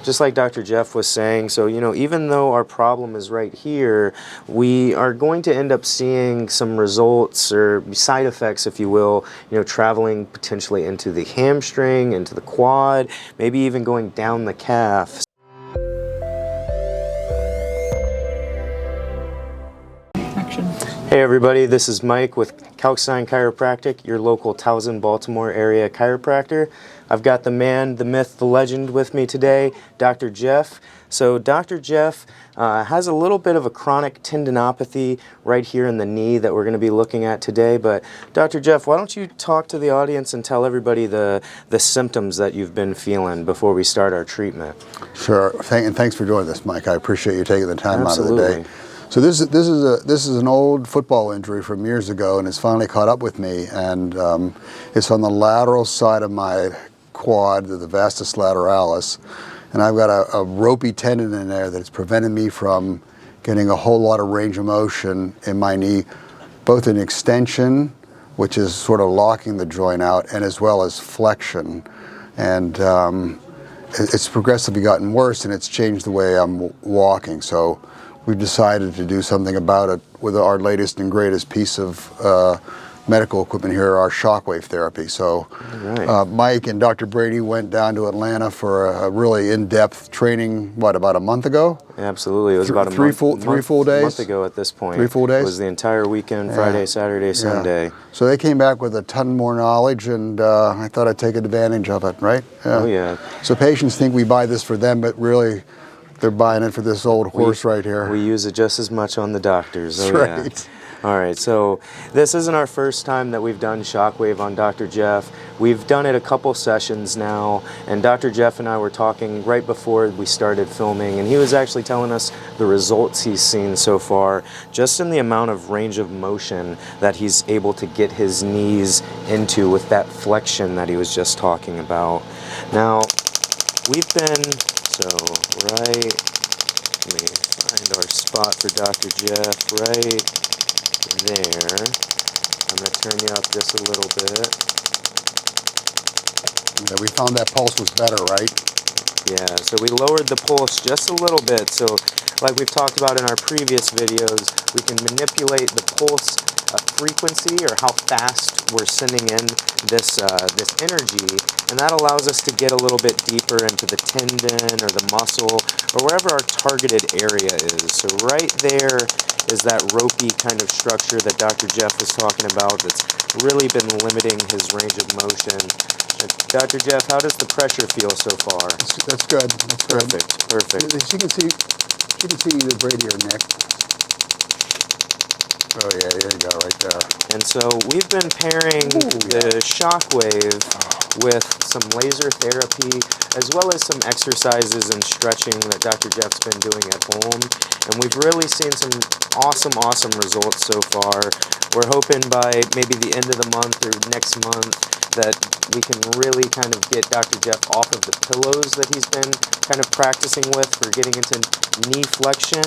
Just like Dr. Jeff was saying, so, even though our problem is right here, we are going to end up seeing some results or side effects, if you will, traveling potentially into the hamstring, into the quad, maybe even going down the calf. Hey everybody, this is Mike with Kalkstein Chiropractic, your local Towson, Baltimore area chiropractor. I've got the man, the myth, the legend with me today, Dr. Jeff. So Dr. Jeff has a little bit of a chronic tendinopathy right here in the knee that we're going to be looking at today. But Dr. Jeff, why don't you talk to the audience and tell everybody the symptoms that you've been feeling before we start our treatment? Sure, and thanks for doing this, Mike. I appreciate you taking the time Absolutely. out of the day. So this is an old football injury from years ago, and it's finally caught up with me. And it's on the lateral side of my quad, the vastus lateralis, and I've got a ropey tendon in there that's preventing me from getting a whole lot of range of motion in my knee, both in extension, which is sort of locking the joint out, and as well as flexion. And it's progressively gotten worse, and it's changed the way I'm walking. So we've decided to do something about it with our latest and greatest piece of medical equipment here, our Shockwave therapy. So Mike and Dr. Brady went down to Atlanta for a really in-depth training, about a month ago? Absolutely. It was about three full days? A month ago at this point. 3 full days? It was the entire weekend, Friday, Saturday, Sunday. Yeah. So they came back with a ton more knowledge, and I thought I'd take advantage of it, right? Oh, yeah. So patients think we buy this for them, but really they're buying it for this old horse right here. We use it just as much on the doctors. That's right. Yeah. All right, so this isn't our first time that we've done Shockwave on Dr. Jeff. We've done it a couple sessions now, and Dr. Jeff and I were talking right before we started filming, and he was actually telling us the results he's seen so far, just in the amount of range of motion that he's able to get his knees into with that flexion that he was just talking about. Now, we've been, let me find our spot for Dr. Jeff right there. I'm going to turn you up just a little bit. Yeah, we found that pulse was better, right? Yeah, so we lowered the pulse just a little bit. So like we've talked about in our previous videos, we can manipulate the pulse frequency, or how fast we're sending in this energy, and that allows us to get a little bit deeper into the tendon or the muscle or wherever our targeted area is. So right there is that ropey kind of structure that Dr. Jeff was talking about that's really been limiting his range of motion. Dr. Jeff, how does the pressure feel so far? That's good. That's perfect. Good. Perfect. You can see either Brady or Nick. Oh yeah, there you go, right there. And so we've been pairing the Shockwave with some laser therapy, as well as some exercises and stretching that Dr. Jeff's been doing at home. And we've really seen some awesome results so far. We're hoping by maybe the end of the month or next month that we can really kind of get Dr. Jeff off of the pillows that he's been kind of practicing with for getting into knee flexion,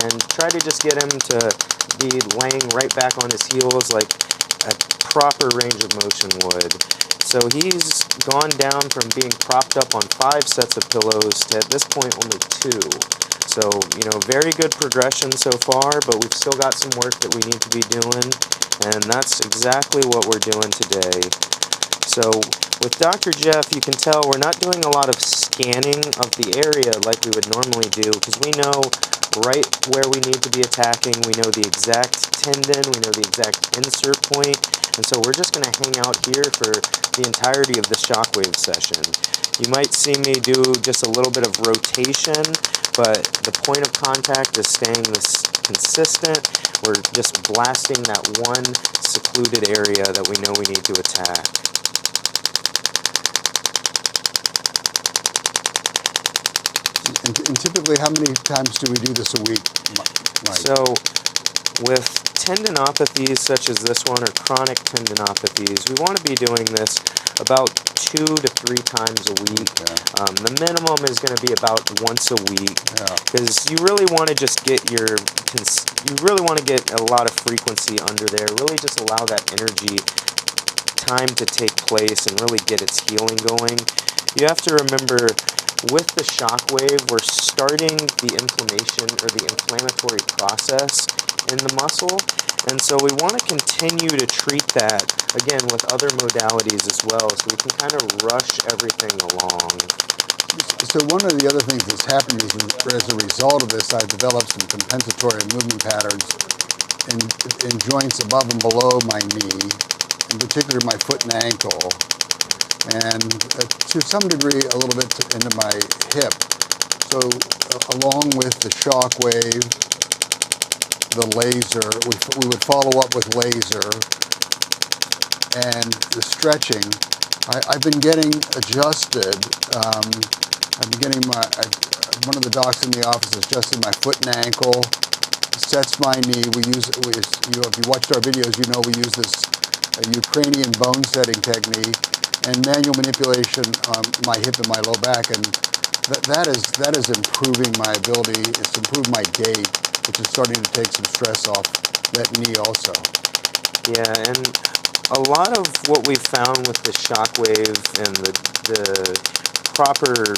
and try to just get him to be laying right back on his heels like a proper range of motion would. So he's gone down from being propped up on 5 sets of pillows to at this point only 2. So, very good progression so far, but we've still got some work that we need to be doing, and that's exactly what we're doing today. So with Dr. Jeff, you can tell we're not doing a lot of scanning of the area like we would normally do, because we know right where we need to be attacking. We know the exact tendon, we know the exact insert point, and so we're just going to hang out here for the entirety of the Shockwave session. You might see me do just a little bit of rotation, but the point of contact is staying this consistent. We're just blasting that one secluded area that we know we need to attack. And typically, how many times do we do this a week, Mike? So, with tendinopathies such as this one, or chronic tendinopathies, we want to be doing this about 2 to 3 times a week. Yeah. The minimum is going to be about once a week, because you really want to just get you really want to get a lot of frequency under there, really just allow that energy time to take place and really get its healing going. You have to remember, with the Shockwave, we're starting the inflammation or the inflammatory process in the muscle. And so we want to continue to treat that, again, with other modalities as well, so we can kind of rush everything along. So one of the other things that's happened is, as a result of this, I've developed some compensatory movement patterns in joints above and below my knee, in particular my foot and ankle, and to some degree a little bit into my hip. So along with the Shockwave, the laser, we would follow up with laser, and the stretching. I've been getting adjusted. I've been getting one of the docs in the office adjusted my foot and ankle, sets my knee. If you watched our videos, you know we use this Ukrainian bone setting technique and manual manipulation on my hip and my low back, and that is improving my ability. It's improved my gait, which is starting to take some stress off that knee also. Yeah, and a lot of what we've found with the Shockwave and the proper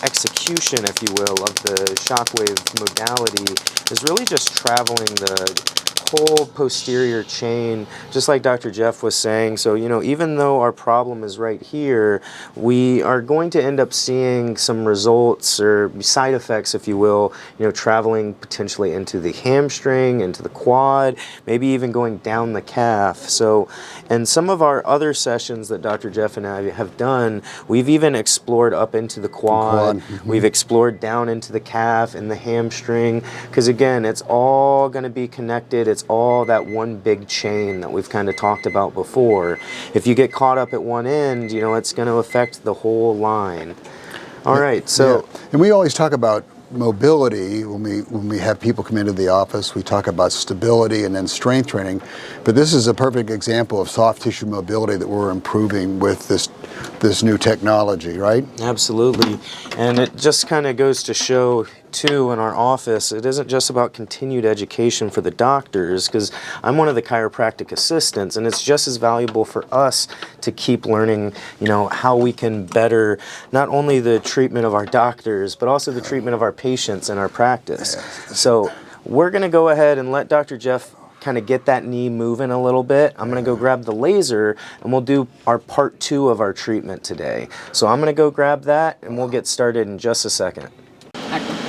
execution, if you will, of the Shockwave modality is really just traveling the whole posterior chain, just like Dr. Jeff was saying. So, you know, even though our problem is right here, we are going to end up seeing some results or side effects, if you will, you know, traveling potentially into the hamstring, into the quad, maybe even going down the calf. So, and some of our other sessions that Dr. Jeff and I have done, we've even explored up into the quad. We've explored down into the calf and the hamstring, because again, it's all going to be connected. It's all that one big chain that we've kind of talked about before. If you get caught up at one end, you know, it's going to affect the whole line. All right, so... Yeah. And we always talk about mobility when we have people come into the office. We talk about stability and then strength training, but this is a perfect example of soft tissue mobility that we're improving with this new technology, right? Absolutely. And it just kind of goes to show too, in our office, it isn't just about continued education for the doctors, because I'm one of the chiropractic assistants, and it's just as valuable for us to keep learning, you know, how we can better not only the treatment of our doctors, but also the treatment of our patients in our practice. So we're going to go ahead and let Dr. Jeff kind of get that knee moving a little bit. I'm going to go grab the laser, and we'll do our part 2 of our treatment today. So I'm going to go grab that, and we'll get started in just a second.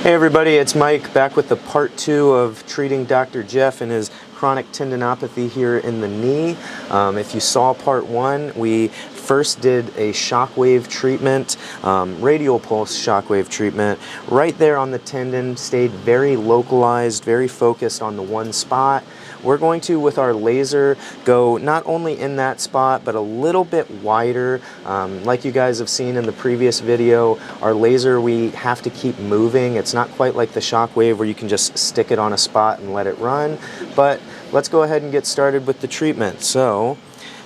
Hey everybody, it's Mike back with the part 2 of treating Dr. Jeff and his chronic tendinopathy here in the knee. If you saw part 1, we first did a shockwave treatment, radial pulse shockwave treatment, right there on the tendon, stayed very localized, very focused on the one spot. We're going to, with our laser, go not only in that spot, but a little bit wider. Like you guys have seen in the previous video, our laser, we have to keep moving. It's not quite like the Shockwave where you can just stick it on a spot and let it run. But let's go ahead and get started with the treatment. So,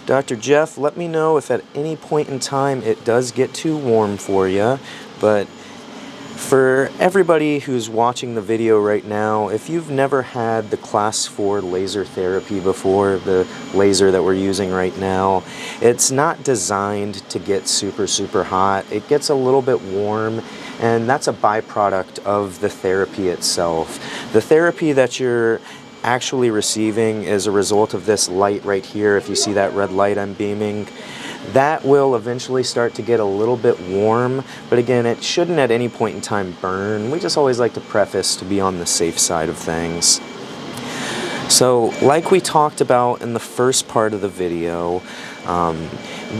Dr. Jeff, let me know if at any point in time it does get too warm for you. But for everybody who's watching the video right now, if you've never had the class 4 laser therapy before, the laser that we're using right now, it's not designed to get super, super hot. It gets a little bit warm, and that's a byproduct of the therapy itself. The therapy that you're actually receiving is a result of this light right here. If you see that red light I'm beaming, that will eventually start to get a little bit warm, but again, it shouldn't at any point in time burn. We just always like to preface to be on the safe side of things. So, like we talked about in the first part of the video,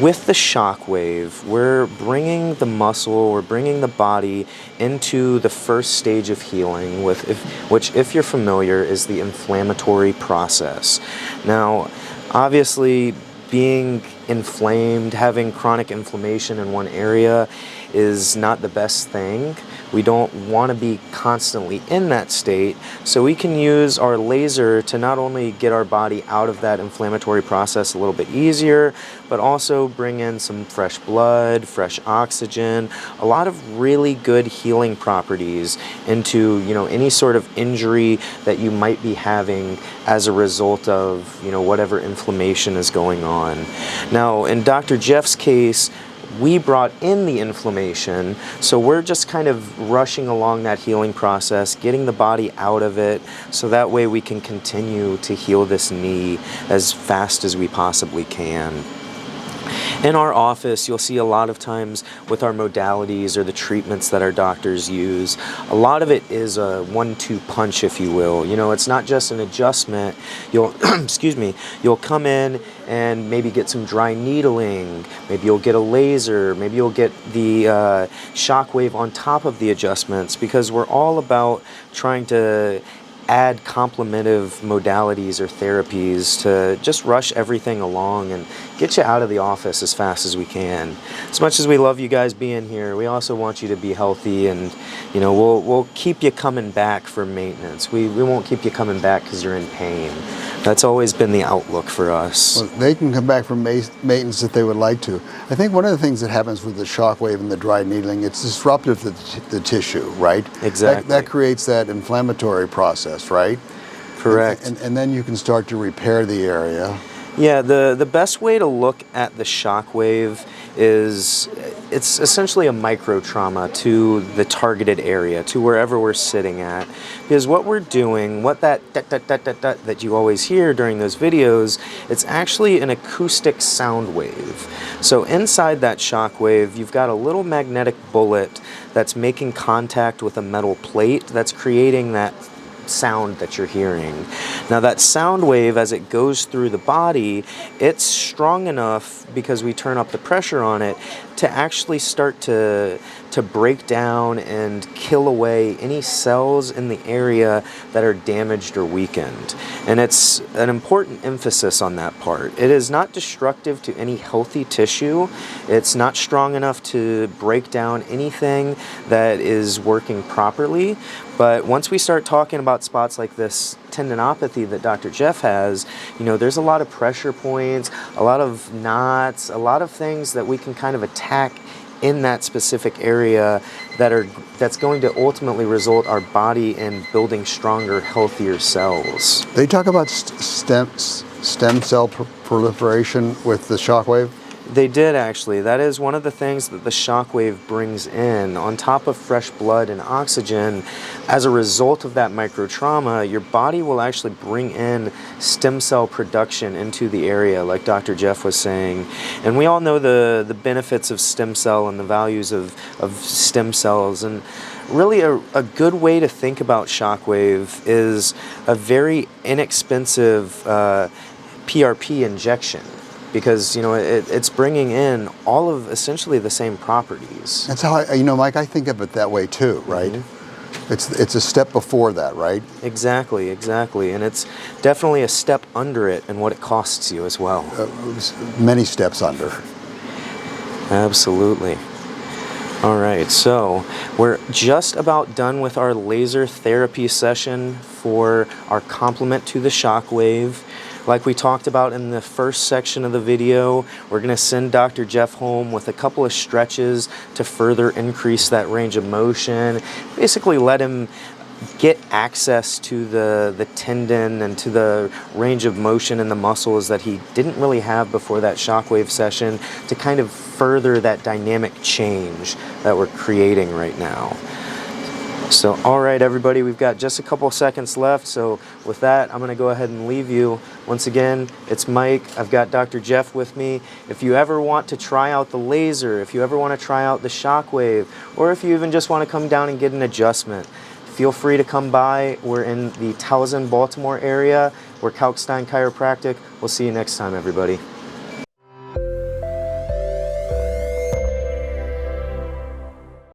with the Shockwave, we're bringing the muscle, we're bringing the body into the first stage of healing, which, if you're familiar, is the inflammatory process. Now, obviously, being inflamed, having chronic inflammation in one area is not the best thing. We don't want to be constantly in that state, so we can use our laser to not only get our body out of that inflammatory process a little bit easier, but also bring in some fresh blood, fresh oxygen, a lot of really good healing properties into, you know, any sort of injury that you might be having as a result of, you know, whatever inflammation is going on. Now, in Dr. Jeff's case, we brought in the inflammation, so we're just kind of rushing along that healing process, getting the body out of it, so that way we can continue to heal this knee as fast as we possibly can. In our office, you'll see a lot of times with our modalities or the treatments that our doctors use, a lot of it is a 1-2 punch, if you will. You know, it's not just an adjustment. You'll, excuse me, you'll come in and maybe get some dry needling, maybe you'll get a laser, maybe you'll get the Shockwave on top of the adjustments, because we're all about trying to add complementive modalities or therapies to just rush everything along and get you out of the office as fast as we can. As much as we love you guys being here, we also want you to be healthy, and you know, we'll keep you coming back for maintenance. We won't keep you coming back because you're in pain. That's always been the outlook for us. Well, they can come back from maintenance if they would like to. I think one of the things that happens with the Shockwave and the dry needling, it's disruptive to the tissue, right? Exactly. That creates that inflammatory process, right? Correct. And then you can start to repair the area. Yeah, the best way to look at the Shockwave is it's essentially a micro trauma to the targeted area, to wherever we're sitting at. Because what we're doing, what that that you always hear during those videos, it's actually an acoustic sound wave. So inside that Shockwave, you've got a little magnetic bullet that's making contact with a metal plate that's creating that sound that you're hearing. Now that sound wave, as it goes through the body, it's strong enough, because we turn up the pressure on it, to actually start to break down and kill away any cells in the area that are damaged or weakened. And it's an important emphasis on that part. It is not destructive to any healthy tissue. It's not strong enough to break down anything that is working properly. But once we start talking about spots like this tendinopathy that Dr. Jeff has, you know, there's a lot of pressure points, a lot of knots, a lot of things that we can kind of attack in that specific area that's going to ultimately result our body in building stronger, healthier cells. They talk about stem cell proliferation with the Shockwave. They did, actually. That is one of the things that the Shockwave brings in. On top of fresh blood and oxygen, as a result of that micro trauma, your body will actually bring in stem cell production into the area, like Dr. Jeff was saying. And we all know the benefits of stem cell and the values of stem cells. And really a good way to think about Shockwave is a very inexpensive PRP injection, because you know it's bringing in all of essentially the same properties. That's how Mike, I think of it that way too, right? Mm-hmm. It's a step before that, right? Exactly, and it's definitely a step under it in what it costs you as well. Many steps under. Absolutely. All right, so we're just about done with our laser therapy session for our complement to the Shockwave. Like we talked about in the first section of the video, we're going to send Dr. Jeff home with a couple of stretches to further increase that range of motion. Basically let him get access to the tendon and to the range of motion in the muscles that he didn't really have before that Shockwave session, to kind of further that dynamic change that we're creating right now. So, all right, everybody, we've got just a couple seconds left. So with that, I'm going to go ahead and leave you. Once again, it's Mike. I've got Dr. Jeff with me. If you ever want to try out the laser, if you ever want to try out the Shockwave, or if you even just want to come down and get an adjustment, feel free to come by. We're in the Towson, Baltimore area. We're Kalkstein Chiropractic. We'll see you next time, everybody.